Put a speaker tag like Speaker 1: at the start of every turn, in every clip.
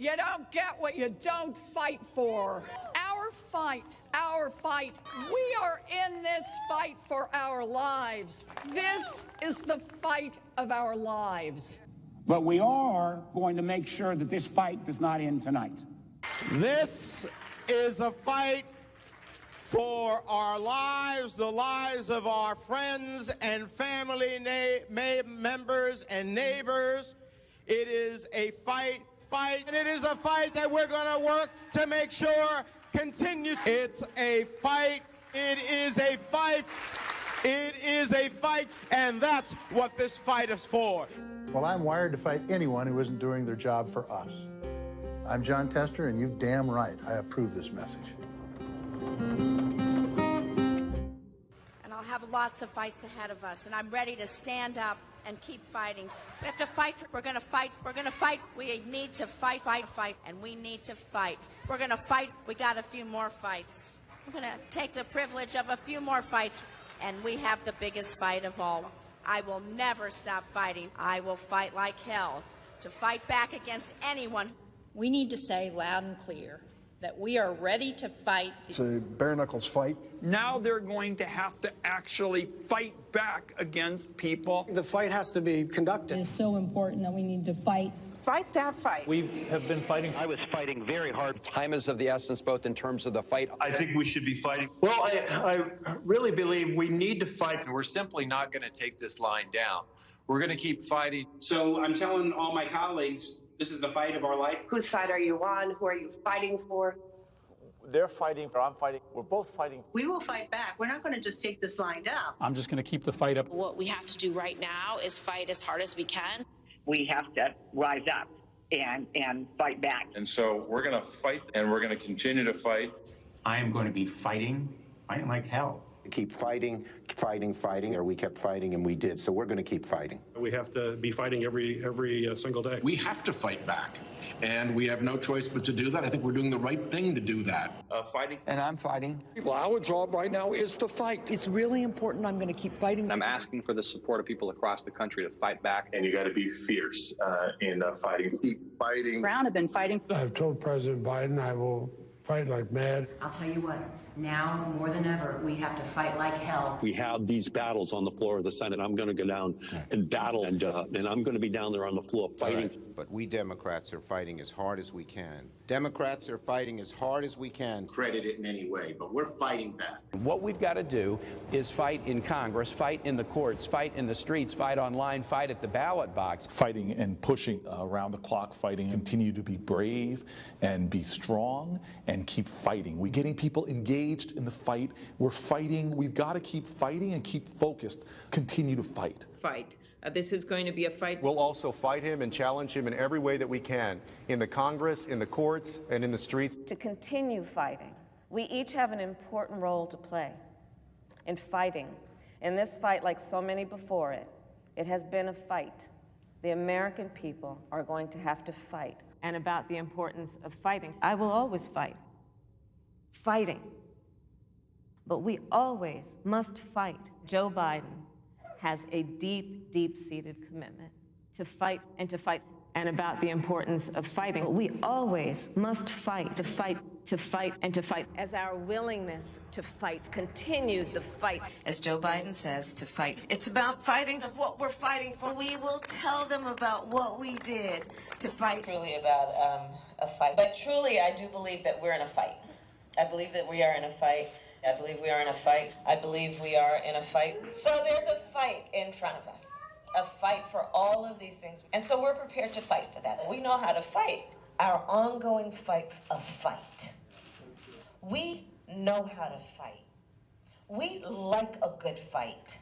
Speaker 1: You don't get what you don't fight for. Our fight. We are in this fight for our lives. This is the fight of our lives.
Speaker 2: But we are going to make sure that this fight does not end tonight.
Speaker 3: This is a fight for our lives, the lives of our friends and family members and neighbors. It is a fight, and it is a fight that we're going to work to make sure continues. It's a fight. It is a fight. It is a fight, and that's what this fight is for.
Speaker 4: Well, I'm wired to fight anyone who isn't doing their job for us. I'm John Tester, and you're damn right. I approve this message.
Speaker 5: And I'll have lots of fights ahead of us, and I'm ready to stand up and keep fighting. We have to fight. We're going to fight. We're going to fight. We need to fight, and we need to fight. We're going to fight. We got a few more fights. We're going to take the privilege of a few more fights, and we have the biggest fight of all. I will never stop fighting. I will fight like hell to fight back against anyone.
Speaker 6: We need to say loud and clear that we are ready to fight.
Speaker 7: It's a bare-knuckles fight.
Speaker 8: Now they're going to have to actually fight back against people.
Speaker 9: The fight has to be conducted.
Speaker 10: It's so important that we need to fight.
Speaker 6: Fight that fight.
Speaker 11: We have been fighting.
Speaker 12: I was fighting very hard. Time is of the essence, both in terms of the fight.
Speaker 11: I think we should be fighting.
Speaker 13: Well, I really believe we need to fight.
Speaker 14: We're simply not going to take this line down. We're going to keep fighting.
Speaker 15: So I'm telling all my colleagues, this is the fight of our life.
Speaker 16: Whose side are you on? Who are you fighting for?
Speaker 17: They're fighting, I'm fighting. We're both fighting.
Speaker 16: We will fight back. We're not going to just take this line down.
Speaker 18: I'm just going to keep the fight up.
Speaker 19: What we have to do right now is fight as hard as we can.
Speaker 20: We have to rise up and fight back.
Speaker 5: And so we're going to fight, and we're going to continue to fight.
Speaker 2: I am going to be fighting like hell.
Speaker 3: Keep fighting, or we kept fighting and we did, so we're going to keep fighting.
Speaker 15: We have to be fighting every single day.
Speaker 6: We have to fight back, and we have no choice but to do that. I think we're doing the right thing to do that.
Speaker 12: Fighting.
Speaker 8: And I'm fighting. Well, our job right now is to fight.
Speaker 10: It's really important. I'm going to keep fighting.
Speaker 14: I'm asking for the support of people across the country to fight back.
Speaker 5: And you got to be fierce in fighting.
Speaker 6: Keep fighting.
Speaker 16: Brown have been fighting.
Speaker 7: I've told President Biden I will fight like mad.
Speaker 17: I'll tell you what, now more than ever, we have to fight like hell.
Speaker 11: We have these battles on the floor of the Senate. I'm going to go down and battle, and I'm going to be down there on the floor fighting.
Speaker 3: Right. But we Democrats are fighting as hard as we can. Democrats are fighting as hard as we can. Credit it in any way, but we're fighting back.
Speaker 4: What we've got to do is fight in Congress, fight in the courts, fight in the streets, fight online, fight at the ballot box.
Speaker 18: Fighting and pushing around the clock, fighting, continue to be brave and be strong and keep fighting. We're getting people engaged in the fight. We're fighting. We've got to keep fighting and keep focused. Continue to fight.
Speaker 20: Fight. This is going to be a fight.
Speaker 16: We'll also fight him and challenge him in every way that we can, in the Congress, in the courts, and in the streets.
Speaker 8: To continue fighting, we each have an important role to play in fighting. In this fight, like so many before it, it has been a fight. The American people are going to have to fight. And about the importance of fighting, I will always fight. Fighting. But we always must fight. Joe Biden has a deep, deep-seated commitment to fight and to fight. And about the importance of fighting, we always must fight, to fight, to fight, and to fight. As our willingness to fight continued the fight, as Joe Biden says, to fight. It's about fighting of what we're fighting for. We will tell them about what we did to fight. Truly about a fight. But truly, I do believe that we're in a fight. I believe that we are in a fight. I believe we are in a fight. I believe we are in a fight. So there's a fight in front of us, a fight for all of these things. And so we're prepared to fight for that. We know how to fight. Our ongoing fight of fight. We know how to fight. We like a good fight.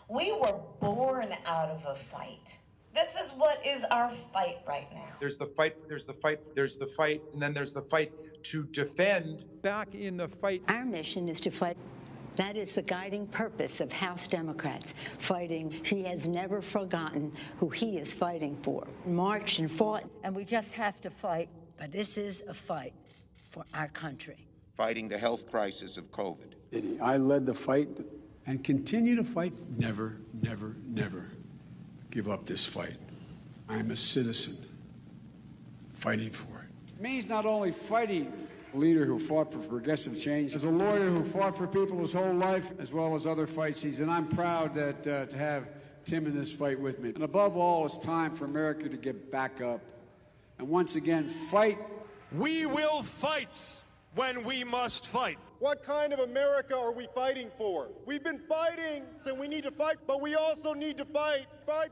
Speaker 8: We were born out of a fight. This is what is our fight right now.
Speaker 14: There's the fight, there's the fight, there's the fight, and then there's the fight to defend.
Speaker 8: Back in the fight.
Speaker 17: Our mission is to fight. That is the guiding purpose of House Democrats, fighting. He has never forgotten who he is fighting for. Marched and fought.
Speaker 10: And we just have to fight. But this is a fight for our country.
Speaker 3: Fighting the health crisis of COVID.
Speaker 7: I led the fight and continue to fight. Never, never, never give up this fight. I'm a citizen fighting for it. It means not only fighting a leader who fought for progressive change, as a lawyer who fought for people his whole life, as well as other fights he's, and I'm proud that to have Tim in this fight with me. And above all, it's time for America to get back up and once again fight.
Speaker 21: We will fight when we must fight.
Speaker 22: What kind of America are we fighting for? We've been fighting, so we need to fight, but we also need to fight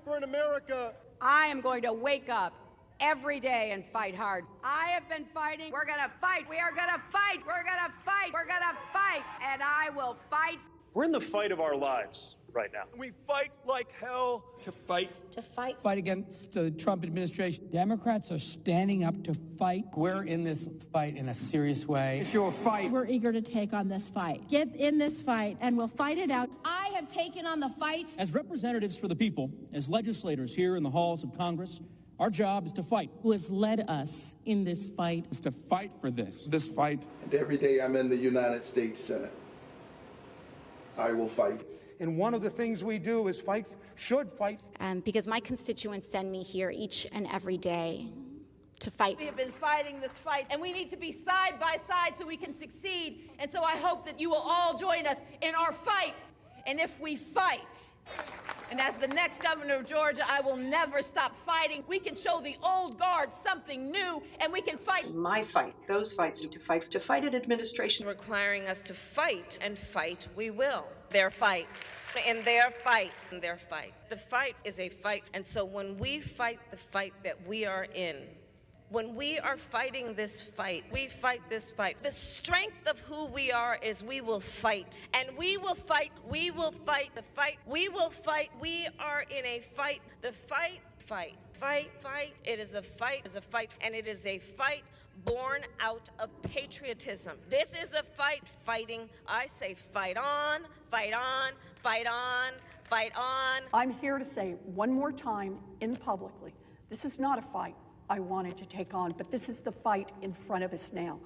Speaker 22: for an America.
Speaker 5: I am going to wake up every day and fight hard. I have been fighting. We're going to fight. We are going to fight. We're going to fight. We're going to fight. And I will fight.
Speaker 21: We're in the fight of our lives right now.
Speaker 22: We fight like hell
Speaker 21: to fight.
Speaker 5: To fight.
Speaker 23: Fight against the Trump administration. Democrats are standing up to fight.
Speaker 24: We're in this fight in a serious way.
Speaker 23: It's your fight.
Speaker 25: We're eager to take on this fight. Get in this fight, and we'll fight it out. I have taken on the fight.
Speaker 23: As representatives for the people, as legislators here in the halls of Congress, our job is to fight.
Speaker 25: Who has led us in this fight?
Speaker 18: Is to fight for this fight.
Speaker 26: And every day I'm in the United States Senate, I will fight.
Speaker 27: And one of the things we do is fight, should fight.
Speaker 28: Because my constituents send me here each and every day to fight.
Speaker 29: We have been fighting this fight, and we need to be side by side so we can succeed. And so I hope that you will all join us in our fight. And if we fight, and as the next governor of Georgia, I will never stop fighting. We can show the old guard something new, and we can fight.
Speaker 30: My fight, those fights, to fight an administration requiring us to fight, and fight we will. Their fight, and their fight, and their fight. The fight is a fight, and so when we fight the fight that we are in, when we are fighting this fight, we fight this fight. The strength of who we are is we will fight. And we will fight, the fight, we will fight. We are in a fight, the fight. It is a fight, and it is a fight born out of patriotism. This is a fight, fighting. I say fight on, fight on, fight on, fight on.
Speaker 31: I'm here to say one more time publicly, this is not a fight I wanted to take on, but this is the fight in front of us now.